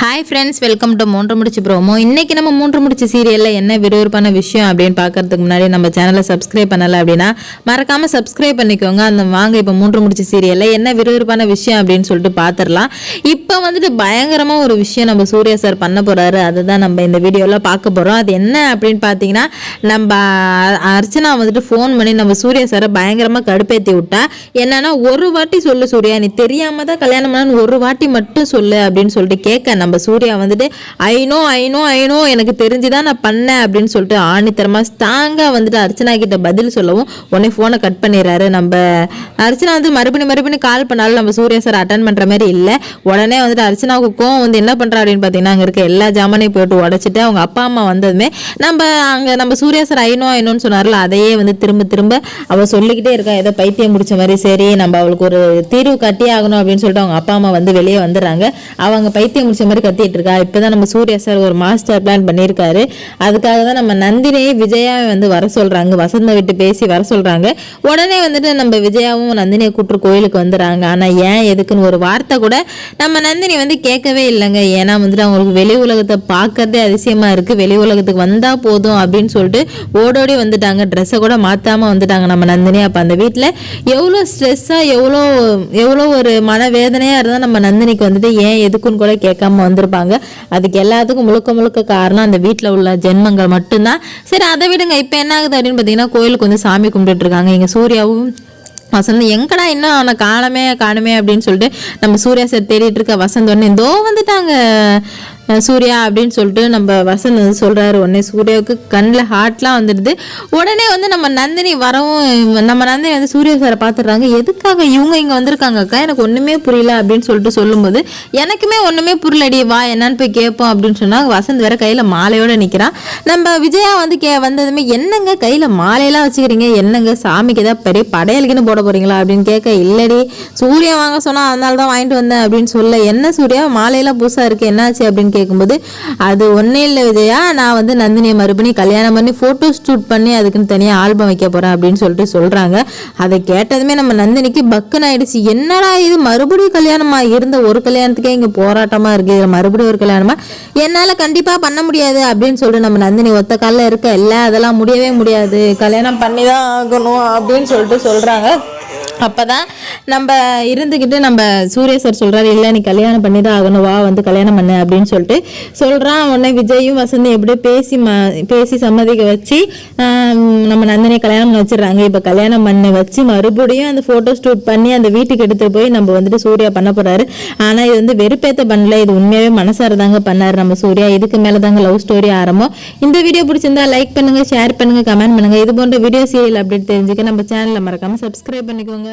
Hi friends, welcome to மூன்று முடிச்சு promo. இன்றைக்கி நம்ம மூன்று முடிச்சு சீரியலில் என்ன விறுவிறுப்பான விஷயம் அப்படின்னு பார்க்கறதுக்கு முன்னாடி நம்ம சேனலை சப்ஸ்கிரைப் பண்ணலை அப்படின்னா மறக்காமல் சப்ஸ்கிரைப் பண்ணிக்கோங்க. அந்த வாங்க இப்போ மூன்று முடிச்சு சீரியலில் என்ன விறுவிறுப்பான விஷயம் அப்படின்னு சொல்லிட்டு பார்த்துடலாம். இப்போ வந்துட்டு பயங்கரமாக ஒரு விஷயம் நம்ம சூர்யா சார் பண்ண போகிறாரு. அதுதான் நம்ம இந்த வீடியோவில் பார்க்க போகிறோம். அது என்ன அப்படின்னு பார்த்தீங்கன்னா, நம்ம அர்ச்சனா வந்துட்டு ஃபோன் பண்ணி நம்ம சூர்யா சாரை பயங்கரமாக கடுப்பேற்றி விட்டா. என்னன்னா, ஒரு வாட்டி சொல்லு சூர்யா, நீ தெரியாமல் தான் கல்யாணம் பண்ணு, ஒரு வாட்டி மட்டும் சொல்லு அப்படின்னு சொல்லிட்டு கேட்க நம்ம சூர்யா வந்துட்டு ஐநோ எனக்கு தெரிஞ்சுதான் நான் பண்ணேன் அப்படின்னு சொல்லிட்டு ஆணித்தரமாக ஸ்ட்ராங்காக வந்துட்டு அர்ச்சனா கிட்ட பதில் சொல்லவும் உடனே ஃபோனை கட் பண்ணிடுறாரு. நம்ம அர்ச்சனா வந்து மறுபடியும் கால் பண்ணாலும் நம்ம சூர்யா சார் அட்டன் பண்ணுற மாதிரி இல்லை. உடனே வந்துட்டு அர்ச்சனாவுக்கு கோவம் வந்து என்ன பண்ணுறா அப்படின்னு பார்த்தீங்கன்னா, அங்கே இருக்க எல்லா ஜாமானையும் போட்டு உடச்சிட்டு அவங்க அப்பா அம்மா வந்ததுமே நம்ம சூர்யா சார் ஐநோன்னு சொன்னார்ல, அதையே வந்து திரும்ப அவள் சொல்லிக்கிட்டே இருக்கா, ஏதோ பைத்தியம் முடிச்ச மாதிரி. சரி, நம்ம அவளுக்கு ஒரு தீர்வு கட்டியே ஆகணும் அப்படின்னு சொல்லிட்டு அவங்க அப்பா அம்மா வந்து வெளியே வந்துடுறாங்க. அவங்க பைத்தியம் முடிச்ச மாதிரி கத்திட்டு இருக்கா. இப்போதான் நம்ம சூர்யா சார் ஒரு மாஸ்டர் பிளான் பண்ணியிருக்காரு. அதுக்காக தான் நம்ம நந்தினியை விஜயாவை வந்து வர சொல்றாங்க, வசந்த விட்டு பேசி வர சொல்றாங்க. உடனே வந்துட்டு நம்ம விஜயாவும் நந்தினியை கூட்டு கோயிலுக்கு வந்துடுறாங்க. ஆனால் ஏன் எதுக்குன்னு ஒரு வார்த்தை கூட நம்ம நந்தினி வந்து கேட்கவே இல்லைங்க. ஏன்னா வந்துட்டு அவங்களுக்கு வெளி உலகத்தை பார்க்கறதே அதிசயமா இருக்கு. வெளி உலகத்துக்கு வந்தா போதும் அப்படின்னு சொல்லிட்டு ஓடோடி வந்துட்டாங்க. ட்ரெஸ்ஸை கூட மாத்தாம வந்துட்டாங்க நம்ம நந்தினி. அப்போ அந்த வீட்டில் எவ்வளோ ஸ்ட்ரெஸ்ஸாக எவ்வளோ ஒரு மனவேதனையா இருந்தால் நம்ம நந்தினிக்கு வந்துட்டு ஏன் எதுக்குன்னு கூட கேட்காம வந்திருப்பாங்க. அதுக்கு எல்லாத்துக்கும் முழுக்க காரணம் அந்த வீட்டில் உள்ள ஜென்மங்கள் மட்டும்தான். சரி, அதை விடுங்க. இப்போ என்ன ஆகுது அப்படின்னு பார்த்தீங்கன்னா, கோயிலுக்கு வந்து சாமி கும்பிட்டுட்டு இருக்காங்க. இங்கே சூர்யாவும் வசந்த் எங்கடா இன்னும் அவனை காணுமே அப்படின்னு சொல்லிட்டு நம்ம சூர்யா சார் தேடிட்டு இருக்க. வசந்த் உடனே இதோ வந்துட்டாங்க சூர்யா அப்படின்னு சொல்லிட்டு நம்ம வசந்த் வந்து சொல்கிறாரு. உடனே சூர்யாவுக்கு கண்ணில் ஹார்ட்லாம் வந்துடுது. உடனே வந்து நம்ம நந்தினி வந்து சூர்யா சாரை பார்த்துடுறாங்க. எதுக்காக இவங்க இங்கே வந்திருக்காங்க அக்கா, எனக்கு ஒன்றுமே புரியல அப்படின்னு சொல்லிட்டு சொல்லும்போது, எனக்குமே ஒன்றுமே புரியலடி, வா என்னன்னு போய் கேட்போம் அப்படின்னு சொன்னாங்க. வசந்த் வேற கையில் மாலையோடு நிற்கிறான். நம்ம விஜயா வந்து வந்ததுமே, என்னங்க கையில் மாலையெல்லாம் வச்சுக்கிறீங்க, என்னங்க சாமிக்கு ஏதாவது பெரிய படையலுக்குன்னு போட போகிறீங்களா அப்படின்னு கேட்க, இல்லடி சூர்யா வாங்க சொன்னால் அதனால தான் வாங்கிட்டு வந்தேன் அப்படின்னு சொல்ல, என்ன சூர்யா மாலையெல்லாம் புதுசாக இருக்குது, என்னாச்சு அப்படின்னு கேட்கும்போது, அது ஒன்னே இல்லை விஜயா, நான் வந்து நந்தினியை மறுபடியும் கல்யாணம் பண்ணி போட்டோ ஷூட் பண்ணி அதுக்குன்னு தனியாக ஆல்பம் வைக்க போறேன் அப்படின்னு சொல்லிட்டு சொல்றாங்க. அதை கேட்டதுமே நம்ம நந்தினிக்கு பக்குன்னு ஆயிடுச்சு. என்னடா இது, மறுபடியும் கல்யாணமா, இருந்த ஒரு கல்யாணத்துக்கே இங்க போராட்டமா இருக்கு, இதுல மறுபடியும் ஒரு கல்யாணமா, என்னால கண்டிப்பா பண்ண முடியாது அப்படின்னு சொல்லிட்டு நம்ம நந்தினி ஒத்த காலில் இருக்க, இல்லை அதெல்லாம் முடியவே முடியாது, கல்யாணம் பண்ணி தான் ஆகணும் அப்படின்னு சொல்லிட்டு சொல்றாங்க. அப்போதான் நம்ம இருந்துக்கிட்டு நம்ம சூர்யா சார் சொல்கிறாரு, இல்லை நீ கல்யாணம் பண்ணி தான் ஆகணும், வா வந்து கல்யாணம் பண்ணு அப்படின்னு சொல்லிட்டு சொல்கிறான். உடனே விஜயும் வசந்தி எப்படியோ பேசி சம்மதிக்க வச்சு நம்ம நந்தினியை கல்யாணம் பண்ணி வச்சிடுறாங்க. இப்போ கல்யாணம் பண்ணி வச்சு மறுபடியும் அந்த ஃபோட்டோ ஷூட் பண்ணி அந்த வீட்டுக்கு எடுத்துகிட்டு போய் நம்ம வந்துட்டு சூர்யா பண்ண போகிறாரு. ஆனால் இது வந்து வெறுப்பேற்ற பண்ணல, இது உண்மையாகவே மனசார தாங்க பண்ணார் நம்ம சூர்யா. இதுக்கு மேலே தாங்க லவ் ஸ்டோரி ஆரம்பம். இந்த வீடியோ பிடிச்சிருந்தா லைக் பண்ணுங்கள், ஷேர் பண்ணுங்கள், கமெண்ட் பண்ணுங்கள். இது போன்ற வீடியோ சீரியல் அப்டேட் தெரிஞ்சுக்க நம்ம சேனலில் மறக்காமல் சப்ஸ்கிரைப் பண்ணிக்கோங்க.